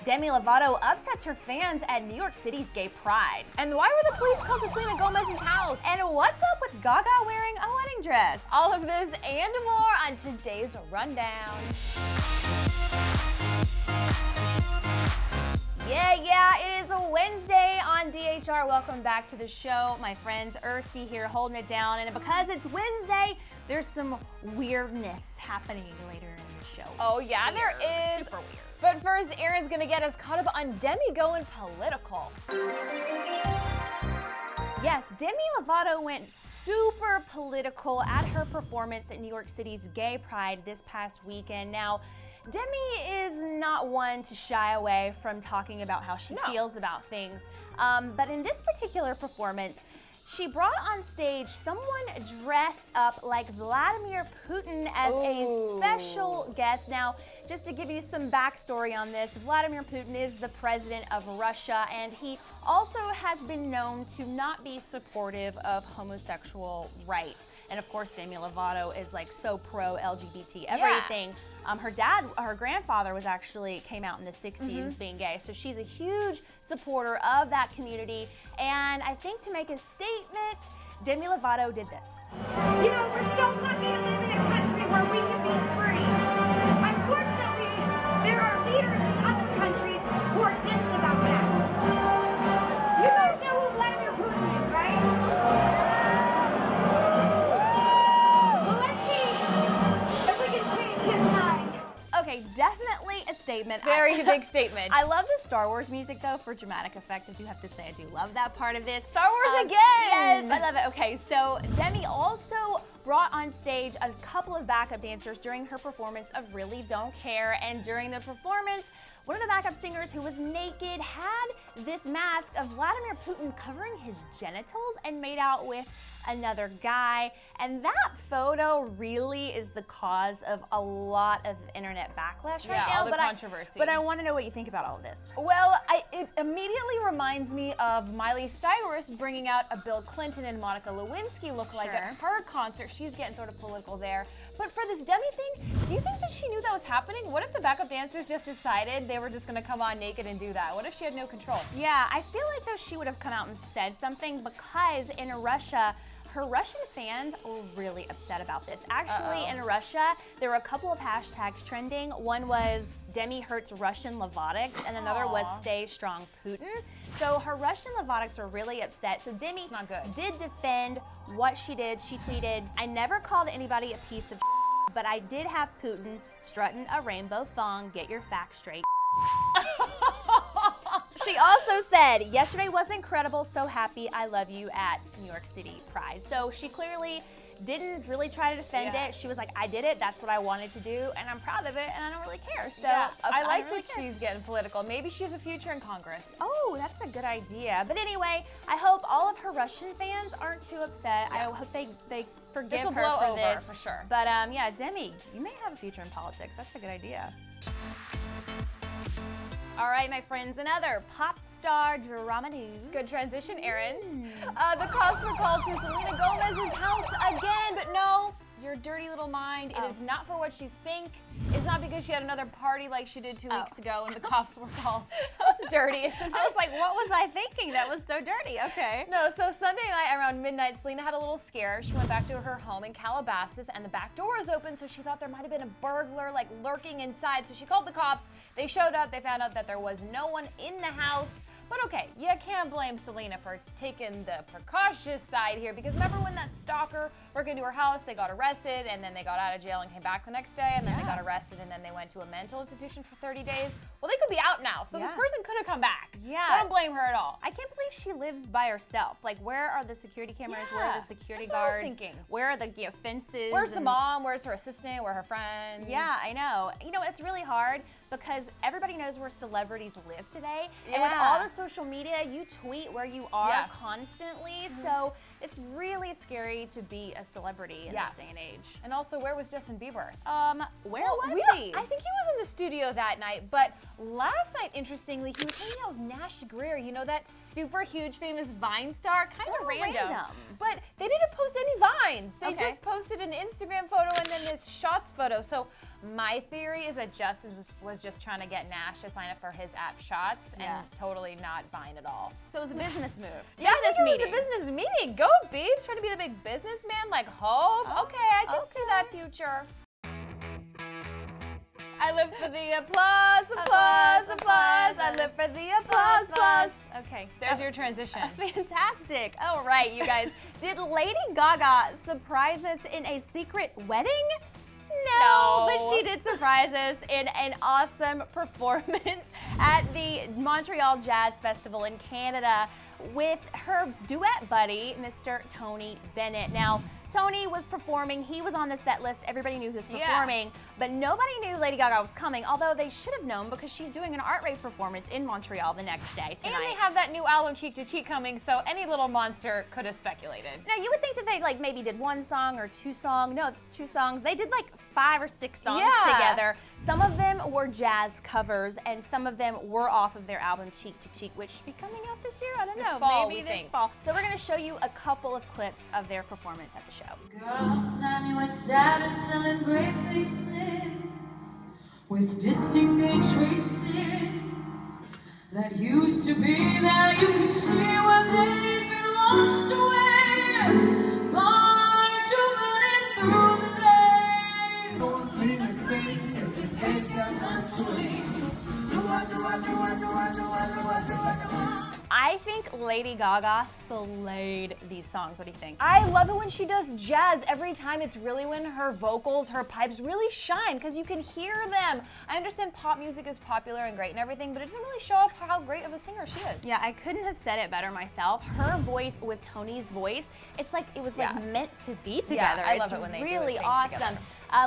Demi Lovato upsets her fans at New York City's gay pride. And why were the police called to Selena Gomez's house? And what's up with Gaga wearing a wedding dress? All of this and more on today's rundown. Yeah, it is a Wednesday on DHR. Welcome back to the show. My friends, Ersty here holding it down. And because it's Wednesday, there's some weirdness happening later in the show. Oh yeah, there is. Super weird. But first, Erin's gonna get us caught up on Demi going political. Yes, Demi Lovato went super political at her performance at New York City's gay pride this past weekend. Now, Demi is not one to shy away from talking about how she feels about things. But in this particular performance, she brought on stage someone dressed up like Vladimir Putin as a special guest. Now, just to give you some backstory on this, Vladimir Putin is the president of Russia, and he also has been known to not be supportive of homosexual rights. And of course, Demi Lovato is like so pro-LGBT everything. Her grandfather came out in the 60s being gay. So she's a huge supporter of that community. And I think to make a statement, Demi Lovato did this. You know, we're so lucky to live in a country where we can be free. Unfortunately, there are leaders in other countries who are dicks about that. You guys know who Vladimir Putin is, right? Well, let's see if we can change his mind. Okay, definitely a statement. Very big statement. I love the Star Wars music though for dramatic effect. I do have to say I do love that part of this. Star Wars again! Yes, I love it. Okay, so Demi also brought on stage a couple of backup dancers during her performance of Really Don't Care. And during the performance, one of the backup singers who was naked had this mask of Vladimir Putin covering his genitals and made out with another guy. And that photo really is the cause of a lot of internet backlash right now. All the controversy. But I want to know what you think about all of this. Well, it immediately reminds me of Miley Cyrus bringing out a Bill Clinton and Monica Lewinsky lookalike at her concert. She's getting sort of political there. But for this Demi thing, do you think that she knew that was happening? What if the backup dancers just decided they were just going to come on naked and do that? What if she had no control? Yeah, I feel like though she would have come out and said something because in Russia, her Russian fans were really upset about this. Actually, in Russia, there were a couple of hashtags trending. One was Demi hurts Russian Levotics, and another was Stay Strong Putin. So her Russian Levotics were really upset. So Demi did defend what she did. She tweeted, "I never called anybody a piece of but I did have Putin strutting a rainbow thong. Get your facts straight." She also said, "Yesterday was incredible, so happy, I love you" at New York City Pride. So she clearly didn't really try to defend it. She was like, I did it, that's what I wanted to do, and I'm proud of it, and I don't really care. So I like that she's getting political. Maybe she has a future in Congress. Oh, that's a good idea. But anyway, I hope all of her Russian fans aren't too upset. I hope they forgive her for this. For sure. But yeah, Demi, you may have a future in politics. That's a good idea. All right, my friends, another pop star drama news. Good transition, Erin. The cops were called to Selena Gomez's house again, but no, your dirty little mind. It is not for what you think. It's not because she had another party like she did 2 weeks ago and the cops were called. That's dirty, isn't it? I was like, what was I thinking? That was so dirty. Okay. No, so Sunday night around midnight, Selena had a little scare. She went back to her home in Calabasas and the back door was open, so she thought there might have been a burglar like lurking inside. So she called the cops. They showed up. They found out that there was no one in the house. But okay, you can't blame Selena for taking the precautious side here, because remember when that stalker broke into her house, they got arrested, and then they got out of jail and came back the next day, and then they got arrested, and then they went to a mental institution for 30 days. Well, they could be out now, so this person could have come back. Yeah. So I don't blame her at all. I can't believe she lives by herself. Like, where are the security cameras? Where are the security guards? That's what I was thinking. Where are the fences? Where's the mom? Where's her assistant? Where are her friends? Yeah, I know. You know, it's really hard because everybody knows where celebrities live today. And with all the social media, you tweet where you are constantly. So it's really scary to be a celebrity in this day and age. And also, where was Justin Bieber? Where was he? I think he was in the studio that night, but last night, interestingly, he was hanging out with Nash Greer. You know, that super huge, famous Vine star? Kind of random. But they didn't post any Vines. They just posted an Instagram photo and then this shots photo. So My theory is that Justin was just trying to get Nash to sign up for his app Shots and totally not buying at all. So it was a business move. Yeah, I think it was a business meeting. Go, Beebs, trying to be the big businessman like Hov. Okay, I can see that future. I live for the applause, applause, applause. I live for the applause, applause. Okay. There's your transition. Fantastic. All right, you guys. Did Lady Gaga surprise us in a secret wedding? No, but she did surprise us in an awesome performance at the Montreal Jazz Festival in Canada with her duet buddy, Mr. Tony Bennett. Now, Tony was performing, he was on the set list, everybody knew he was performing, but nobody knew Lady Gaga was coming, although they should have known because she's doing an art rave performance in Montreal the next day tonight. And they have that new album, Cheek to Cheek, coming, so any little monster could have speculated. Now, you would think that they like maybe did one song or two songs. No, two songs. They did like 5 or 6 songs together. Some of them were jazz covers, and some of them were off of their album Cheek to Cheek, which should be coming out this year. I don't know, fall, maybe we this think. fall. So we're going to show you a couple of clips of their performance at the show. Girls, I knew it's sad and selling great faces with distinct traces that used to be there. You could see where they'd been washed away by jumping through the day. Don't mean a thing if it ain't got my swing. I think Lady Gaga slayed these songs. What do you think? I love it when she does jazz. Every time it's really when her vocals, her pipes really shine because you can hear them. I understand pop music is popular and great and everything, but it doesn't really show off how great of a singer she is. Yeah, I couldn't have said it better myself. Her voice with Tony's voice, it's like it was like meant to be together. I love it when they do really things awesome. together.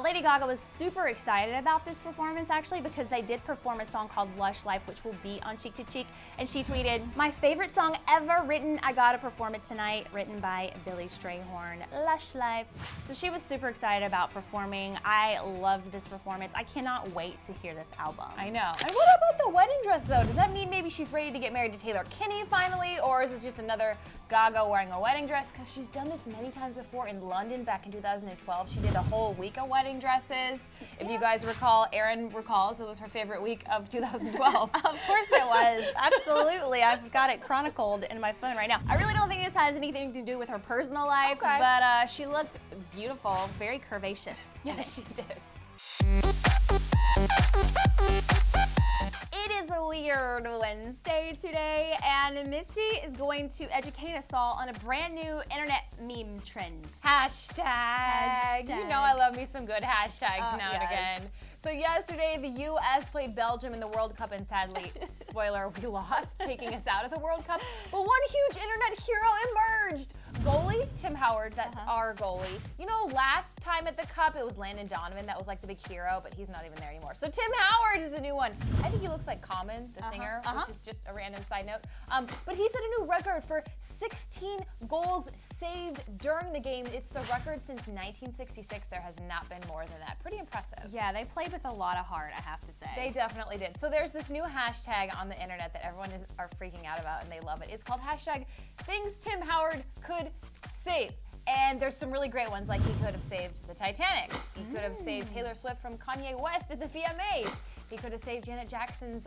Lady Gaga was super excited about this performance actually because they did perform a song called Lush Life, which will be on Cheek to Cheek, and she tweeted, "My favorite song ever written, I gotta perform it tonight," written by Billy Strayhorn, Lush Life. So she was super excited about performing. I loved this performance. I cannot wait to hear this album. I know. And what about the wedding dress though? Does that mean maybe she's ready to get married to Taylor Kinney finally, or is this just another Gaga wearing a wedding dress? Because she's done this many times before in London back in 2012. She did a whole week of wedding dresses. If you guys recall, Erin recalls it was her favorite week of 2012. Of course it was. Absolutely. I've got it chronicled in my phone right now. I really don't think this has anything to do with her personal life, but she looked beautiful, very curvaceous. Yeah, she did. It is a weird Wednesday today, and Misty is going to educate us all on a brand new internet meme trend. Hashtag. You know I love me some good hashtags now and yes. again. So yesterday, the U.S. played Belgium in the World Cup, and sadly, spoiler, we lost, taking us out of the World Cup. But one huge internet hero emerged. Goalie Tim Howard, that's our goalie. You know, last time at the Cup, it was Landon Donovan that was like the big hero, but he's not even there anymore. So Tim Howard is a new one. I think he looks like Common, the singer, which is just a random side note. But he set a new record for 16 goals saved during the game. It's the record since 1966. There has not been more than that. Pretty impressive. Yeah, they played with a lot of heart, I have to say. They definitely did. So there's this new hashtag on the internet that everyone are freaking out about, and they love it. It's called hashtag Things Tim Howard Could Save. And there's some really great ones, like he could have saved the Titanic. He could have saved Taylor Swift from Kanye West at the VMAs. He could have saved Janet Jackson's,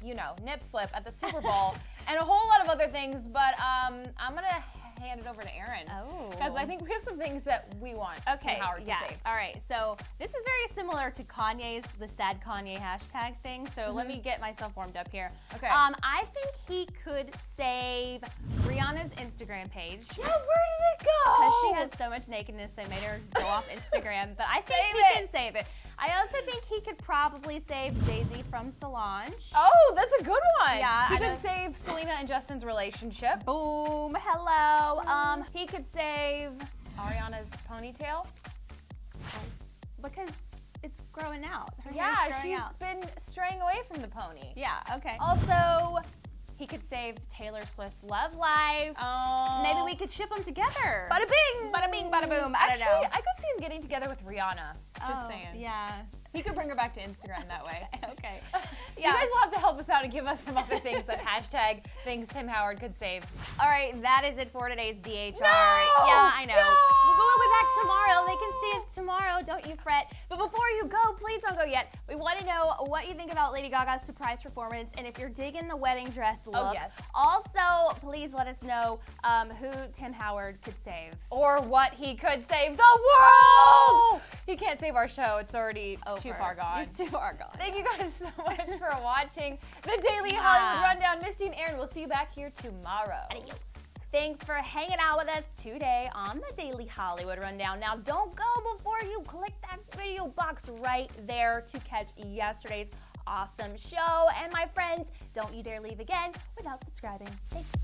nip slip at the Super Bowl, and a whole lot of other things. But I'm gonna hand it over to Erin. Because I think we have some things that we want Tim Howard to save. All right, so this is very similar to Kanye's, the sad Kanye hashtag thing. So let me get myself warmed up here. Okay. I think he could save Rihanna's Instagram page. Yeah, where did it go? Because she has so much nakedness, they made her go off Instagram. But I think he can save it. I also think he could probably save Jay-Z from Solange. Oh, that's a good one. Yeah, he could save Selena and Justin's relationship. Boom, hello. He could save Ariana's ponytail. because it's growing out. Her Yeah, hair's growing she's out. been straying away from the pony. Yeah, okay. Also, he could save Taylor Swift's love life. Oh. Maybe we could ship them together. Bada bing! Bada bing, bada boom. I don't know. Actually, I could see him getting together with Rihanna. Just saying. Yeah. He could bring her back to Instagram that way. Okay. You guys will have to help us out and give us some other things that hashtag things Tim Howard could save. All right, that is it for today's DHR. No! Yeah, I know. No! we'll be back tomorrow. They can see us tomorrow. Don't you fret. But before you go, please don't go yet. We want to know what you think about Lady Gaga's surprise performance and if you're digging the wedding dress look. Oh, yes. Also, please let us know who Tim Howard could save. Or what he could save the world! He can't save our show. It's already too far gone. It's too far gone. Thank you guys so much for watching the Daily Hollywood Rundown. Misty and Aaron, we'll see you back here tomorrow. Adios. Thanks for hanging out with us today on the Daily Hollywood Rundown. Now, don't go before you click that video box right there to catch yesterday's awesome show. And my friends, don't you dare leave again without subscribing. Thanks.